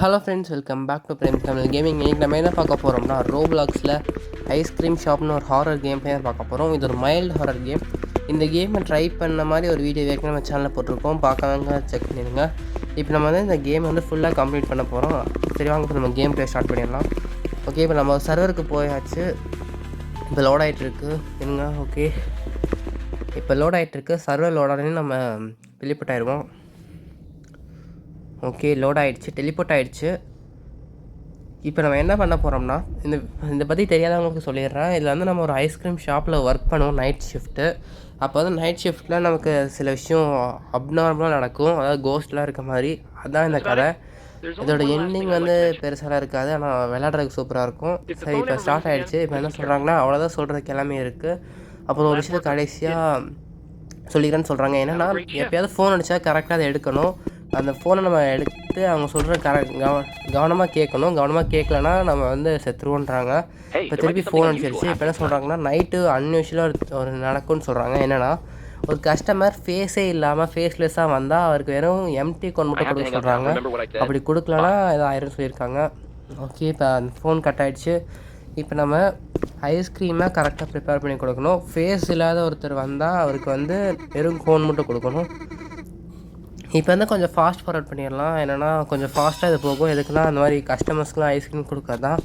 Hello friends, welcome back to Prem Tamil gaming. இன்றைக்கி நம்ம என்ன பார்க்க போகிறோம்னா, ரோப்ளாக்ஸில் ஐஸ்கிரீம் ஷாப்னு ஒரு ஹாரர் கேம் பிளே பார்க்க போகிறோம். இது ஒரு மைல்டு ஹாரர் கேம். இந்த கேமை ட்ரை பண்ண மாதிரி ஒரு வீடியோ ஏற்கனவே நம்ம சேனலில் போட்டிருக்கோம், பார்க்காதவங்க செக் பண்ணிடுங்க. இப்போ நம்ம வந்து இந்த கேம் வந்து ஃபுல்லாக கம்ப்ளீட் பண்ண போகிறோம். சரி வாங்க, இப்போ நம்ம கேம் பிளே ஸ்டார்ட் பண்ணிடலாம். ஓகே, இப்போ நம்ம சர்வருக்கு போயாச்சு. இப்போ லோட் ஆகிட்டுருக்கு இருங்க. ஓகே, இப்போ லோட் ஆகிட்டுருக்கு. சர்வர் லோட் ஆனே நம்ம டெலிபோர்ட் ஆகிடுவோம். ஓகே, லோட் ஆகிடுச்சு, டெலிபோர்ட் ஆகிடுச்சு. இப்போ நம்ம என்ன பண்ண போகிறோம்னா, இதை பற்றி தெரியாதவங்களுக்கு சொல்லிடுறேன். இதில் வந்து நம்ம ஒரு ஐஸ்கிரீம் ஷாப்பில் ஒர்க் பண்ணுவோம் நைட் ஷிஃப்ட்டு. அப்போ வந்து நைட் ஷிஃப்ட்டில் நமக்கு சில விஷயம் அப்நார்மலாக நடக்கும், அதாவது கோஸ்ட்லாம் இருக்க மாதிரி. அதுதான் இந்த கதை. இதோட எண்டிங் வந்து பெருசாக இருக்காது, ஆனால் விளையாடுறதுக்கு சூப்பராக இருக்கும். சரி, இப்போ ஸ்டார்ட் ஆகிடுச்சு. இப்போ என்ன சொல்கிறாங்கன்னா, அவ்வளோதான் சொல்கிறதுக்கு எல்லாமே இருக்குது. அப்புறம் ஒரு விஷயத்தை கடைசியாக சொல்லிக்கிறேன்னு சொல்கிறாங்க. என்னென்னா, எப்போயாவது ஃபோன் அடித்தா கரெக்டாக அதை எடுக்கணும். அந்த ஃபோனை நம்ம எடுத்து அவங்க சொல்கிற கவனமாக கேட்கணும். கவனமாக கேட்கலன்னா நம்ம வந்து செத்துருவோன்றாங்க. இப்போ திருப்பி ஃபோன் அடிச்சிருச்சு. இப்போ என்ன சொல்கிறாங்கன்னா, நைட்டு அன்யூஷுவலாக ஒரு நடக்கும்னு சொல்கிறாங்க. என்னென்னா, ஒரு கஸ்டமர் ஃபேஸே இல்லாமல் ஃபேஸ்லெஸ்ஸாக வந்தால் அவருக்கு வெறும் எம்டி கோன் மட்டும் கொடுக்க சொல்கிறாங்க. அப்படி கொடுக்கலன்னா ஏதோ ஆயிரம் சொல்லியிருக்காங்க. ஓகே, இப்போ அந்த ஃபோன் கட் ஆகிடுச்சு. இப்போ நம்ம ஐஸ்கிரீமை கரெக்டாக ப்ரிப்பேர் பண்ணி கொடுக்கணும். ஃபேஸ் இல்லாத ஒருத்தர் வந்தால் அவருக்கு வந்து வெறும் கோன் மட்டும் கொடுக்கணும். இப்போ வந்து கொஞ்சம் ஃபாஸ்ட் ஃபார்வர்ட் பண்ணிடலாம். என்னென்னா, கொஞ்சம் ஃபாஸ்ட்டாக இது போகும். எதுக்குன்னா, அந்த மாதிரி கஸ்டமர்ஸ்க்குலாம் ஐஸ்கிரீம் கொடுக்கறதான்.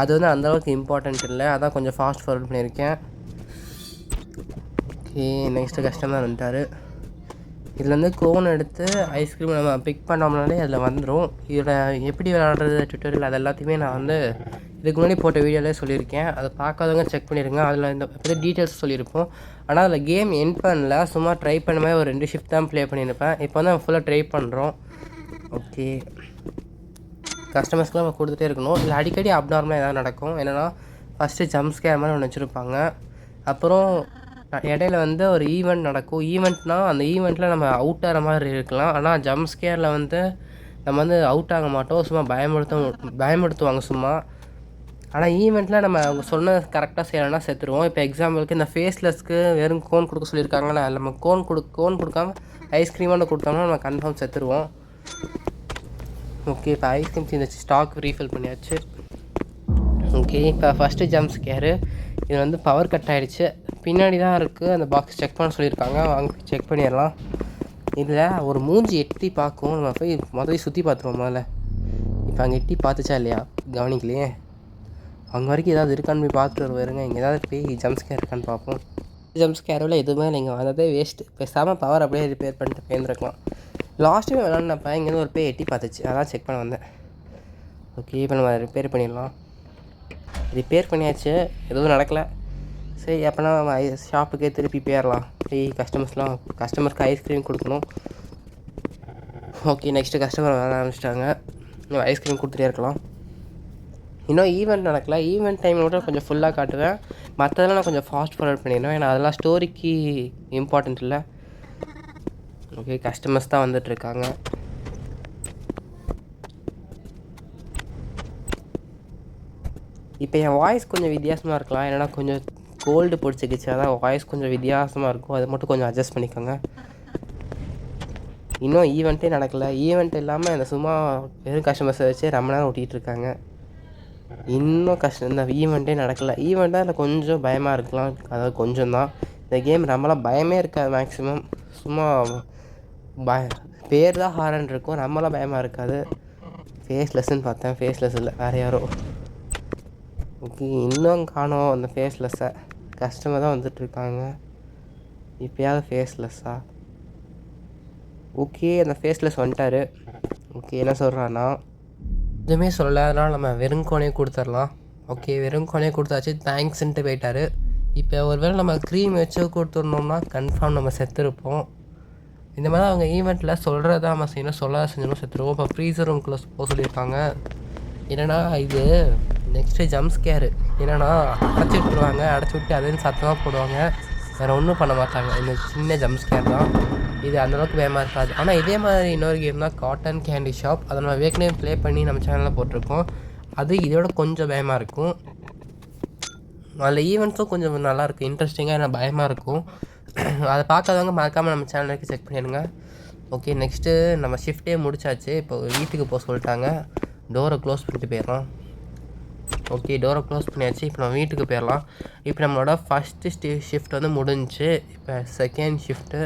அது வந்து அந்தளவுக்கு இம்பார்ட்டன்ட் இல்லை, அதான் கொஞ்சம் ஃபாஸ்ட் ஃபார்வர்ட் பண்ணியிருக்கேன். ஓகே, நெக்ஸ்ட்டு கஸ்டமர் வந்துட்டார். இதில் வந்து கோன் எடுத்து ஐஸ்கிரீம் நம்ம பிக் பண்ணோம்னாலே அதில் வந்துடும். இதோட எப்படி விளையாடுறது ட்விட்டரில் அது எல்லாத்தையுமே நான் வந்து இதுக்கு முன்னாடி போட்ட வீடியோவிலே சொல்லியிருக்கேன். அதை பார்க்காதவங்க செக் பண்ணிடுங்க. அதில் இந்த பற்றி டீட்டெயில்ஸ் சொல்லியிருப்போம். ஆனால் அதில் கேம் எண்ட் பண்ணல, சும்மா ட்ரை பண்ண மாதிரி ஒரு 2 ஷிஃப்ட் தான் ப்ளே பண்ணியிருப்பேன். இப்போ வந்து நம்ம ஃபுல்லாக ட்ரை பண்ணுறோம். ஓகே, கஸ்டமர்ஸ்க்குலாம் நம்ம கொடுத்துட்டே இருக்கணும். இல்லை அடிக்கடி அப்நார்மலாக எதாவது நடக்கும். என்னென்னா, ஃபஸ்ட்டு ஜம்ப் ஸ்கேர் மாதிரி ஒன்று வச்சுருப்பாங்க. அப்புறம் இடையில வந்து ஒரு ஈவெண்ட் நடக்கும். ஈவெண்ட்னால் அந்த ஈவெண்ட்டில் நம்ம அவுட் ஆகிற மாதிரி இருக்கலாம். ஆனால் ஜம்ப் ஸ்கேரில் வந்து நம்ம வந்து அவுட் ஆக மாட்டோம், சும்மா பயமுறுத்துவாங்க சும்மா. ஆனால் ஈவெண்ட்டில் நம்ம அவங்க சொன்ன கரெக்டாக செய்யலைன்னா செத்துருவோம். இப்போ எக்ஸாம்பிளுக்கு இந்த ஃபேஸ்லெஸ்க்கு வெறும் கோன் கொடுக்க சொல்லியிருக்காங்கன்னா, நம்ம கோன் கொடுக்காம ஐஸ்கிரீமாக கொடுத்தோம்னா நம்ம கன்ஃபார்ம் செத்துருவோம். ஓகே, இப்போ ஐஸ்கிரீம் இந்த ஸ்டாக் ரீஃபில் பண்ணியாச்சு. ஓகே, இப்போ ஃபஸ்ட்டு ஜம்ப் ஸ்கேரு. இது வந்து பவர் கட் ஆகிடுச்சு. பின்னாடி தான் இருக்குது, அந்த பாக்ஸ் செக் பண்ண சொல்லியிருக்காங்க. வாங்க செக் பண்ணிடலாம். இதில் ஒரு மூஞ்சி எட்டி பார்க்கும். நம்ம போய் முதல்ல சுற்றி பார்த்துருவோம் முதல்ல. இப்போ அங்கே எட்டி பார்த்துச்சா இல்லையா கவனிக்கலையே. அங்கே வரைக்கும் ஏதாவது இருக்கான்னு போய் பார்த்துட்டு வருவாருங்க. இங்கே ஏதாவது போய் ஜம்ப் ஸ்கேர் இருக்கான்னு பார்ப்போம். ஜம்ப் ஸ்கேரில் எதுவுமே இல்லைங்க, வந்ததே வேஸ்ட்டு. பேசாமல் பவர் அப்படியே ரிப்பேர் பண்ணிட்டு போயிருந்துருக்கலாம். லாஸ்ட் டைம் விளாட்னப்ப இங்கேருந்து ஒரு போய் எட்டி பார்த்துச்சு, அதான் செக் பண்ண வந்தேன். ஓகே, இப்போ நம்ம ரிப்பேர் பண்ணிடலாம். ரிப்பேர் பண்ணியாச்சு, எதுவும் நடக்கலை. சரி, அப்போனா நம்ம ஷாப்புக்கே திருப்பி போயிடலாம். கஸ்டமருக்கு ஐஸ்கிரீம் கொடுக்கணும். ஓகே, நெக்ஸ்ட்டு கஸ்டமர் வர ஆரம்பிச்சிட்டாங்க. இன்னும் ஐஸ்கிரீம் கொடுத்துட்டே இருக்கலாம். இன்னும் ஈவெண்ட் நடக்கலை. ஈவெண்ட் டைம் மட்டும் கொஞ்சம் ஃபுல்லாக காட்டுவேன். மற்றதெல்லாம் நான் கொஞ்சம் ஃபாஸ்ட் ஃபார்வர்ட் பண்ணிடுவேன், ஏன்னா அதெல்லாம் ஸ்டோரிக்கு இம்பார்ட்டண்ட் இல்லை. ஓகே, கஸ்டமர்ஸ் தான் வந்துட்டுருக்காங்க. இப்போ என் வாய்ஸ் கொஞ்சம் வித்தியாசமாக இருக்கலாம், என்னென்னா கொஞ்சம் கோல்டு பிடிச்சிக்கிச்சு, அதான் வாய்ஸ் கொஞ்சம் வித்தியாசமாக இருக்கும். அதை மட்டும் கொஞ்சம் அட்ஜஸ்ட் பண்ணிக்கோங்க. இன்னும் ஈவெண்ட்டே நடக்கலை. ஈவெண்ட் இல்லாமல் இந்த சும்மா வெறும் கஸ்டமர்ஸை வச்சு ரொம்ப நேரம் ஓட்டிகிட்ருக்காங்க. இன்னும் இந்த ஈவெண்ட்டே நடக்கலை. ஈவெண்ட்டாக அதில் கொஞ்சம் பயமாக இருக்கலாம், அதாவது கொஞ்சம் தான். இந்த கேம் நம்மளாம் பயமே இருக்காது மேக்ஸிமம். சும்மா பேர் தான் ஹாரன் இருக்கும், நம்மளாம் பயமாக இருக்காது. ஃபேஸ்லெஸ்ன்னு பார்த்தேன், ஃபேஸ்லெஸ் இல்லை, வேறு யாரோ. ஓகே, இன்னும் காணோம் அந்த ஃபேஸ்லெஸ்ஸை. கஸ்டமர் தான் வந்துட்டுருக்காங்க. இப்போயாவது ஃபேஸ்லெஸ்ஸா? ஓகே, அந்த ஃபேஸ்லெஸ் வந்துட்டார். ஓகே, என்ன சொல்கிறான்னா, எதுவுமே சொல்லலை, அதனால் நம்ம வெறுங்கோனே கொடுத்துடலாம். ஓகே, வெறுங்கோனே கொடுத்தாச்சு, தேங்க்ஸ்ன்ட்டு போயிட்டார். இப்போ ஒருவேளை நம்ம க்ரீம் வச்சு கொடுத்துருந்தோம்னா கன்ஃபார்ம் நம்ம செத்துருப்போம். இந்த மாதிரி அவங்க ஈவெண்ட்டில் சொல்கிறதா நம்ம செய்யணும், சொல்லாத செஞ்சோம்னா செத்துருவோம். இப்போ ஃப்ரீசர் ரூம்குள்ளே போக சொல்லியிருக்காங்க. என்னென்னா, இது நெக்ஸ்ட்டு ஜம்ப் ஸ்கேரு. என்னென்னா, அடைச்சி விட்டுருவாங்க, அடைச்சி விட்டு அதுன்னு சத்தமாக போடுவாங்க, வேறு ஒன்றும் பண்ண மாட்டாங்க. இந்த சின்ன ஜம்ப் ஸ்கேர் தான் இது, அந்தளவுக்கு பயமாக இருக்காது. ஆனால் இதே மாதிரி இன்னொரு கேம் தான் காட்டன் கேண்டி ஷாப். அதை நம்ம ஏற்கனவே ப்ளே பண்ணி நம்ம சேனலில் போட்டிருக்கோம். அது இதோட கொஞ்சம் பயமாக இருக்கும். அதில் ஈவெண்ட்ஸும் கொஞ்சம் நல்லாயிருக்கும், இன்ட்ரெஸ்டிங்காக, ஏன்னா பயமாக இருக்கும். அதை பார்க்காதவங்க மறக்காமல் நம்ம சேனலுக்கு செக் பண்ணிடுங்க. ஓகே, நெக்ஸ்ட்டு நம்ம ஷிஃப்ட்டே முடிச்சாச்சு. இப்போ வீட்டுக்கு போக சொல்லிட்டாங்க. டோரை க்ளோஸ் பண்ணிட்டு போயிடலாம். ஓகே, டோரை க்ளோஸ் பண்ணியாச்சு. இப்போ நம்ம வீட்டுக்கு போயிடலாம். இப்போ நம்மளோட ஃபஸ்ட்டு ஷிஃப்ட் வந்து முடிஞ்சிச்சு. இப்போ செகண்ட் ஷிஃப்ட்டு.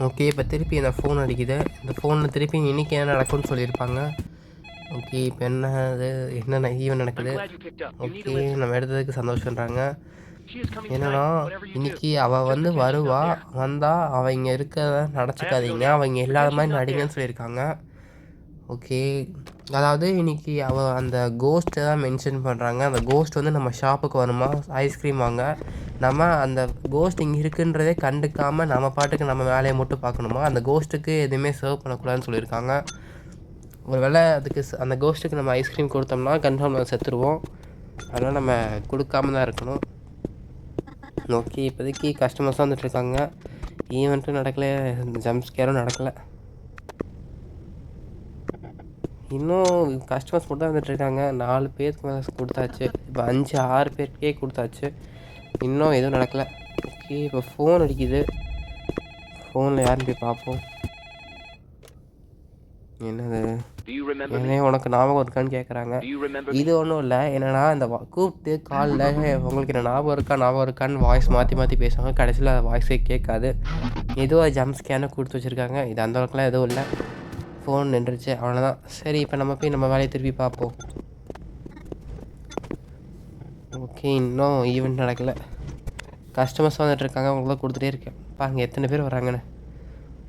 ஓகே, இப்போ திருப்பி இந்த ஃபோன் அடிக்குது. இந்த ஃபோனில் திருப்பி இன்றைக்கி என்ன நடக்கும்னு சொல்லியிருப்பாங்க. ஓகே, இப்போ என்னென்ன ஈவெண்ட் நடக்குது. ஓகே, நம்ம எடுத்ததுக்கு சந்தோஷன்றாங்க. என்னன்னா இன்னைக்கு அவள் வந்து வந்தால் அவள் இங்கே இருக்கிறத நினச்சிக்காதீங்க, அவள் இங்கே இல்லாத மாதிரி நடிங்கன்னு சொல்லியிருக்காங்க. ஓகே, அதாவது இன்றைக்கி அவள் அந்த கோஸ்ட்டை தான் மென்ஷன் பண்ணுறாங்க. அந்த கோஸ்ட் வந்து நம்ம ஷாப்புக்கு வருமா ஐஸ்கிரீம் வாங்க. நம்ம அந்த கோஸ்ட் இங்கே இருக்குன்றதே கண்டுக்காமல் நம்ம பாட்டுக்கு நம்ம வேலையை மட்டும் பார்க்கணுமா. அந்த கோஸ்ட்டுக்கு எதுவுமே சர்வ் பண்ணக்கூடாதுன்னு சொல்லியிருக்காங்க. ஒரு வேளை அதுக்கு அந்த கோஸ்ட்டுக்கு நம்ம ஐஸ்கிரீம் கொடுத்தோம்னா கன்ஃபார்ம் நம்ம செத்துருவோம். அதனால் நம்ம கொடுக்காம தான் இருக்கணும். ஓகே, இப்போதைக்கு கஸ்டமர்ஸ் வந்துட்டுருக்காங்க. ஈவெண்ட்டும் நடக்கலை, ஜம்ப் ஸ்கேரும் நடக்கலை. இன்னும் கஸ்டமர்ஸ் மட்டும் தான் வந்துட்டுருக்காங்க. 4 பேருக்கு மேலே கொடுத்தாச்சு. இப்போ 5-6 பேருக்கே கொடுத்தாச்சு. இன்னும் எதுவும் நடக்கலை. ஓகே, இப்போ ஃபோன் அடிக்குது. ஃபோனில் யாருன்னு போய் பார்ப்போம். என்னது உனக்கு ஞாபகம் இருக்கான்னு கேட்குறாங்க. இது ஒன்றும் இல்லை, என்னென்னா இந்த கூப்பிட்டு காலில் உங்களுக்கு என்ன ஞாபகம் இருக்கான்னு வாய்ஸ் மாற்றி பேசுவாங்க. கடைசியில் அந்த வாய்ஸே கேட்காது. ஏதோ ஜம்ப் ஸ்கேனை கொடுத்து வச்சுருக்காங்க. இது அந்த அளவுக்குலாம் எதுவும் இல்லை. ஃபோன் நின்றுச்சு, அவ்வளோதான். சரி, இப்போ நம்ம போய் நம்ம வேலையை திருப்பி பார்ப்போம். ஓகே, இன்னும் ஈவெண்ட் நடக்கலை. கஸ்டமர்ஸ் வந்துட்டுருக்காங்க. அவங்களுக்கு கொடுத்துட்டே இருக்கேன். பாருங்க எத்தனை பேர் வராங்கன்னு.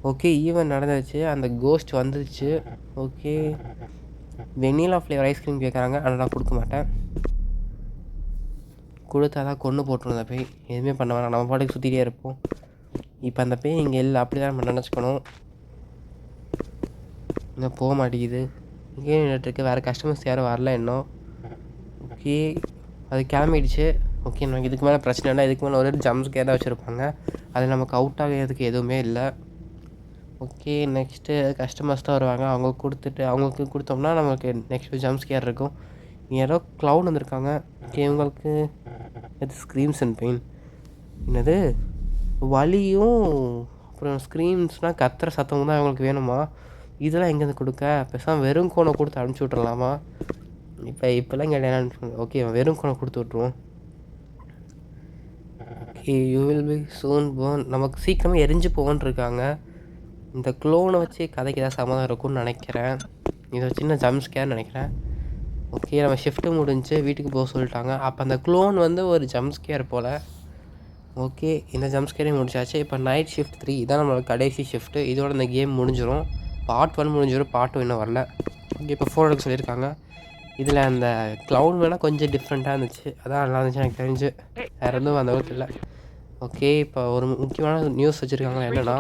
ஓகே, ஈவெண்ட் நடந்துச்சு. அந்த கோஸ்ட் வந்துருச்சு. ஓகே, வெண்ணிலா ஃப்ளேவர் ஐஸ்கிரீம் கேட்குறாங்க. ஆனால் நான் கொடுக்க மாட்டேன். கொடுத்தா தான் கொண்டு போட்டுரும். அந்த பேய் எதுவுமே பண்ண வேணாம், நம்ம பாட்டுக்கு சுற்றிட்டே இருப்போம். இப்போ அந்த பேய் இங்கே இல்லை, அப்படி தான் நம்ம நினச்சிக்கணும். இன்னும் போக மாட்டேங்குது. இங்கே நின்றுட்டுருக்கு. வேறு கஸ்டமர்ஸ் யாரும் வரல இன்னும். ஓகே, அது கிளம்பிடுச்சு. ஓகே, நமக்கு இதுக்கு மேலே பிரச்சனை இல்லை. இதுக்கு மேலே ஒரு ஜம்ப் ஸ்கேர் தான் வச்சுருப்பாங்க. அது நமக்கு அவுட் ஆகிறதுக்கு எதுவுமே இல்லை. ஓகே, நெக்ஸ்ட்டு கஸ்டமர்ஸ் தான் வருவாங்க. அவங்களுக்கு கொடுத்தோம்னா நமக்கு நெக்ஸ்ட்டு ஜம்ப் ஸ்கேர் இருக்கும். யாரோ க்ளவுன் வந்திருக்காங்க. ஓகே, இவங்களுக்கு இது ஸ்க்ரீம்ஸ் அண்ட் பெயின். என்னது வலியும் அப்புறம் ஸ்க்ரீம்ஸ்னால் கத்துற சத்தமும் தான் அவங்களுக்கு வேணுமா? இதெல்லாம் எங்கேருந்து கொடுக்க? பேசாமல் வெறும் கோனை கொடுத்து அனுப்பிச்சி விட்றலாமா? இப்போல்லாம் கேட்டேன். ஓகே, வெறும் கோனை கொடுத்து விட்ருவோம். Okay, you will be soon born. நமக்கு சீக்கிரமாக எரிஞ்சு போகணுன்னு இருக்காங்க. இந்த க்ளோனை வச்சு கதைக்கு ஏதாவது சம்மதம் இருக்கும்னு நினைக்கிறேன். இது ஒரு சின்ன ஜம்ப் ஸ்கேர் நினைக்கிறேன். ஓகே, நம்ம ஷிஃப்ட்டு முடிஞ்சு வீட்டுக்கு போக சொல்லிட்டாங்க. அப்போ அந்த க்ளோன் வந்து ஒரு ஜம்ப் ஸ்கேர் போல். ஓகே, இந்த ஜம்ப் ஸ்கேரையும் முடிச்சாச்சு. இப்போ நைட் ஷிஃப்ட் 3 இதான் நம்மளோட கடைசி ஷிஃப்ட்டு. இதோட இந்த கேம் முடிஞ்சிடும். பார்ட் 1 முடிஞ்சிடும், பார்ட் 2 இன்னும் வரல. ஓகே, இப்போ ஃபோன் எடுக்க சொல்லியிருக்காங்க. இதில் அந்த க்ளவுன் வேணால் கொஞ்சம் டிஃப்ரெண்ட்டாக இருந்துச்சு. அதான் நல்லா இருந்துச்சு எனக்கு தெரிஞ்சு. வேறு எதுவும் அந்த அளவுக்கு இல்லை. ஓகே, இப்போ ஒரு முக்கியமான நியூஸ் வச்சுருக்காங்க. என்னென்னா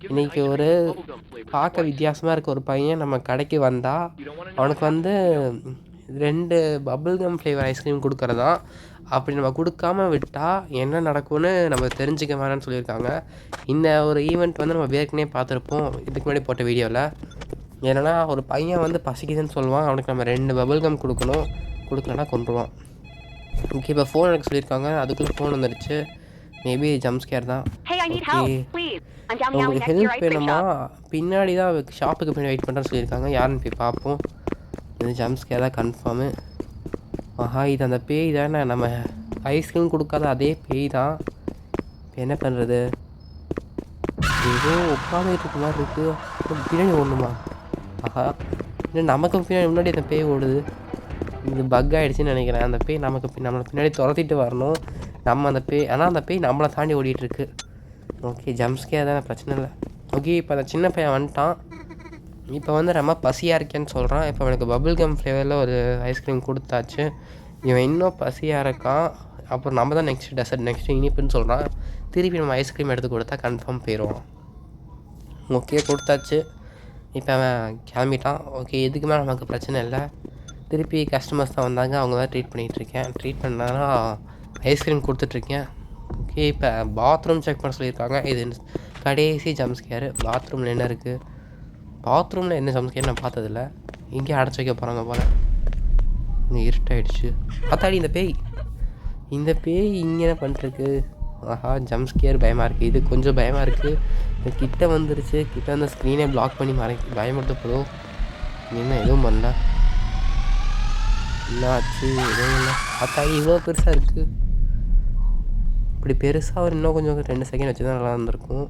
இன்றைக்கி ஒரு பார்க்க வித்தியாசமாக இருக்க ஒரு பையன் நம்ம கடைக்கு வந்தால் அவனுக்கு வந்து 2 பபிள்கம் ஃப்ளேவர் ஐஸ்கிரீம் கொடுக்குறதா. அப்படி நம்ம கொடுக்காம விட்டால் என்ன நடக்கும்னு நம்ம தெரிஞ்சுக்க வேணான்னு சொல்லியிருக்காங்க. இந்த ஒரு ஈவெண்ட் வந்து நம்ம ஏற்கனவே பார்த்துருப்போம் இதுக்கு முன்னாடி போட்ட வீடியோவில். ஏன்னா ஒரு பையன் வந்து பசிக்குதுன்னு சொல்லுவான். அவனுக்கு நம்ம 2 பபிள்கம் கொடுக்கணும். கொடுக்கலன்னா கொண்டுருவான். ஓகே, இப்போ ஃபோன் எடுக்க சொல்லியிருக்காங்க. அதுக்குள்ளே ஃபோன் வந்துடுச்சு. மேபி ஜம்ப் ஸ்கேர் தான். உங்களுக்கு ஹெல்ப் வேணுமா? பின்னாடி தான் ஷாப்புக்கு பின்னாடி வெயிட் பண்ணுறேன்னு சொல்லியிருக்காங்க. யாருன்னு போய் பார்ப்போம். இது ஜம்ப் ஸ்கேர் தான் கன்ஃபார்மு. ஆஹா, இது அந்த பேய் தானே, நம்ம ஐஸ்கிரீம் கொடுக்காத அதே பேய் தான். இப்போ என்ன பண்ணுறது? ஏதோ உட்காந்துட்டு இருக்க மாதிரி இருக்குது. பின்னாடி ஓடணுமா? ஆஹா, இல்லை நமக்கு முன்னாடி அந்த பேய் ஓடுது. இது பக் ஆகிடுச்சின்னு நினைக்கிறேன். அந்த பேய் நம்மளை பின்னாடி துரத்திட்டு வரணும். நம்ம அந்த பேய், ஆனால் அந்த பேய் நம்மளை தாண்டி ஓடிட்டுருக்கு. ஓகே, ஜம்ப் ஸ்கேர் தானே, பிரச்சனை இல்லை. ஓகே, இப்போ அந்த சின்ன பையன் வந்துட்டான். இப்போ வந்து ரொம்ப பசியாக இருக்கேன்னு சொல்கிறான். இப்போ அவனுக்கு பபிள்கம் ஃப்ளேவரில் ஒரு ஐஸ்கிரீம் கொடுத்தாச்சு. இவன் இன்னும் பசியாக இருக்கான். அப்புறம் நம்ம தான் நெக்ஸ்ட்டு இனிப்புன்னு சொல்கிறான். திருப்பி நம்ம ஐஸ்கிரீம் எடுத்து கொடுத்தா கன்ஃபார்ம் போயிடுவான். ஓகே, கொடுத்தாச்சு. இப்போ அவன் கிளம்பிட்டான். ஓகே, எதுக்கு மேலே நமக்கு பிரச்சனை இல்லை. திருப்பி கஸ்டமர்ஸ் தான் வந்தாங்க. அவங்க தான் ட்ரீட் பண்ணிகிட்ருக்கேன். ட்ரீட் பண்ணாங்கன்னா ஐஸ்கிரீம் கொடுத்துட்ருக்கேன். ஓகே, இப்போ பாத்ரூம் செக் பண்ண சொல்லியிருக்காங்க. இது கடைசி ஜம்ப் ஸ்கேரு. பாத்ரூமில் என்ன இருக்குது? பாத்ரூமில் என்ன ஜம்ப் ஸ்கேர் நான் பார்த்ததில்ல. இங்கே அடைச்சி வைக்க போகிறாங்க போல். இங்கே இருட்டாயிடுச்சு. பார்த்தாடி இந்த பேய் இங்கே என்ன பண்ணிட்டுருக்கு? ஆஹா ஜம்ப் ஸ்கேர் பயமாக இருக்குது. இது கொஞ்சம் பயமாக இருக்குது. இந்த கிட்ட வந்துருச்சு. கிட்ட அந்த ஸ்க்ரீனை பிளாக் பண்ணி பயமுறுத்த போதும். என்ன எதுவும் பண்ணல. என்ன ஆச்சு? எதுவும் இல்லை. அத்தாடி இவ்வளோ பெருசாக இருக்குது. இப்படி பெருசாக ஒரு இன்னும் கொஞ்சம் 2 செகண்ட் வச்சு தான் நல்லா இருந்திருக்கும்.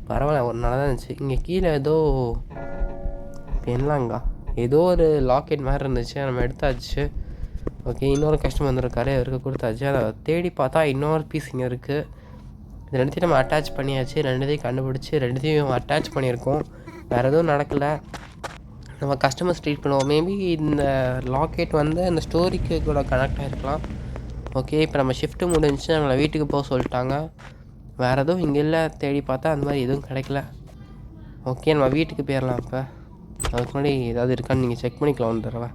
பரவாயில்ல, ஒரு நல்லா தான் இருந்துச்சு. இங்கே கீழே ஏதோ என்னலாங்கா ஏதோ ஒரு லாக்கெட் மாதிரி இருந்துச்சு. நம்ம எடுத்தாச்சு. ஓகே, இன்னொரு கஸ்டமர் வந்திருக்காரு. அவருக்கு கொடுத்தாச்சு. அதை தேடி பார்த்தா இன்னொரு பீஸ் இங்கே இருக்குது. இது ரெண்டுத்தையும் நம்ம அட்டாச் பண்ணியாச்சு. ரெண்டுத்தையும் கண்டுபிடிச்சி ரெண்டுத்தையும் அட்டாச் பண்ணியிருக்கோம். வேறு எதுவும் நடக்கலை. நம்ம கஸ்டமர்ஸ் ட்ரீட் பண்ணுவோம். மேபி இந்த லாக்கெட் வந்து அந்த ஸ்டோரிக்கு கூட கனெக்ட் ஆகிருக்கலாம். ஓகே, இப்போ நம்ம ஷிஃப்ட்டு முடிஞ்சிச்சு. நம்மளை வீட்டுக்கு போக சொல்லிட்டாங்க. வேறு எதுவும் இங்கே இல்லை. தேடி பார்த்தா அந்த மாதிரி எதுவும் கிடைக்கல. ஓகே, நம்ம வீட்டுக்கு போயிடலாம். இப்போ அதுக்கு முன்னாடி ஏதாவது இருக்கான்னு நீங்கள் செக் பண்ணிக்கலாம். ஒன்று தடவை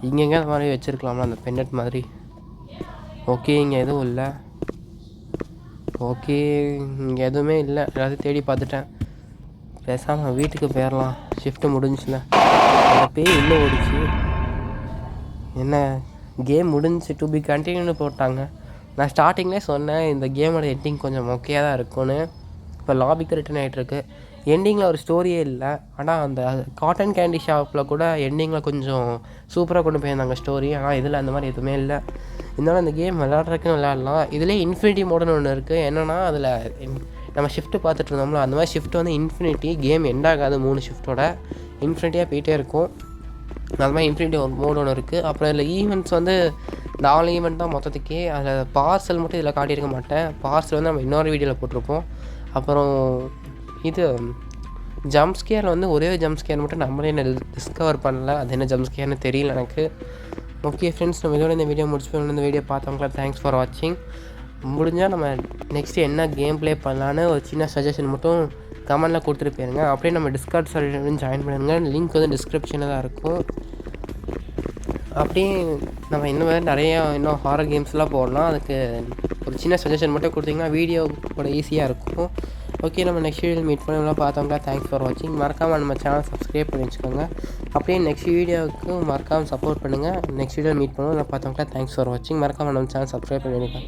இங்கெங்கே அந்த மாதிரி வச்சுருக்கலாம்ல, அந்த பென்னட் மாதிரி. ஓகே, இங்கே எதுவும் இல்லை. ஓகே, இங்கே எதுவுமே இல்லை. எல்லாத்தையும் தேடி பார்த்துட்டேன். பேசாமல் வீட்டுக்கு போயிடலாம். ஷிஃப்ட்டு முடிஞ்சுல. அந்த பேய் இன்னும் ஓடிச்சு. என்ன கேம் முடிஞ்சு டு பி கண்டினியூன்னு போட்டாங்க. நான் ஸ்டார்டிங்லேயே சொன்னேன் இந்த கேமோட எண்டிங் கொஞ்சம் மொக்கையாக தான் இருக்கும்னு. இப்போ லாபிக்கு ரிட்டன் ஆகிட்டுருக்கு. எண்டிங்கில் ஒரு ஸ்டோரியே இல்லை. ஆனால் அந்த காட்டன் கேண்டி ஷாப்பில் கூட எண்டிங்கில் கொஞ்சம் சூப்பராக கொண்டு போயிருந்தாங்க ஸ்டோரி. ஆனால் இதில் அந்த மாதிரி எதுவுமே இல்லை. இருந்தாலும் இந்த கேம் விளையாடுறதுக்குன்னு விளையாடலாம். இதுலேயே இன்ஃபினிட்டி மோடுன்னு ஒன்று இருக்குது. என்னென்னா அதில் நம்ம ஷிஃப்ட்டு பார்த்துட்டு இருந்தோம்ல, அந்த மாதிரி ஷிஃப்ட் வந்து இன்ஃபினிட்டி. கேம் எண்ட் ஆகாது. 3 ஷிஃப்ட்டோட இன்ஃபினிட்டியாக போயிட்டே இருக்கும். அது மாதிரி இன்ஃபினிட்டி ஒரு மோடு ஒன்று இருக்குது. அப்புறம் இதில் ஈவெண்ட்ஸ் வந்து 4 ஈவெண்ட் தான் மொத்தத்துக்கே. அதில் பார்சல் மட்டும் இதில் காட்டியிருக்க மாட்டேன். பார்சல் வந்து நம்ம இன்னொரு வீடியோவில் போட்டிருப்போம். அப்புறம் இது ஜம்ப் ஸ்கேரில் வந்து ஒரே ஜம்ப் ஸ்கேர் மட்டும் நம்மளே என்ன டிஸ்கவர் பண்ணல. அது என்ன ஜம்ப் ஸ்கேர்னு தெரியல எனக்கு. ஓகே ஃப்ரெண்ட்ஸ், நம்ம இதோட இந்த வீடியோ முடிச்சுப்போம். இந்த வீடியோ பார்த்தவங்களா தேங்க்ஸ் ஃபார் வாட்சிங். முடிஞ்சால் நம்ம நெக்ஸ்ட்டு என்ன கேம் ப்ளே பண்ணலான்னு ஒரு சின்ன சஜஷன் மட்டும் கமெண்டில் கொடுத்துட்டு போயிருங்க. அப்படியே நம்ம டிஸ்கார்ட் சர்வர்லையும் ஜாயின் பண்ணிடுங்க. லிங்க் வந்து டிஸ்கிரிப்ஷனில் தான் இருக்கும். அப்படியே நம்ம இன்னும் இன்னும் ஹாரர் கேம்ஸ்லாம் போடலாம். அதுக்கு ஒரு சின்ன சஜஷன் மட்டும் கொடுத்தீங்கன்னா வீடியோ கூட ஈஸியாக இருக்கும். ஓகே, நம்ம நெக்ஸ்ட் வீடியோ மீட் பண்ணலாம். பார்த்தோம்னா தேங்க்ஸ் ஃபார் வாட்சிங். மறக்காமல் நம்ம சேனல் சப்ஸ்கிரைப் பண்ணி வச்சுக்கோங்க. அப்படியே நெக்ஸ்ட் வீடியோவுக்கு மறக்காமல் சப்போர்ட் பண்ணுங்கள். நெக்ஸ்ட் வீடியோ மீட் பண்ணுவோம். பார்த்தோம்னா தேங்க்ஸ் ஃபார் வாட்சிங். மறக்காமல் நம்ம சேனல் சப்ஸ்கிரைப் பண்ணிடுங்க.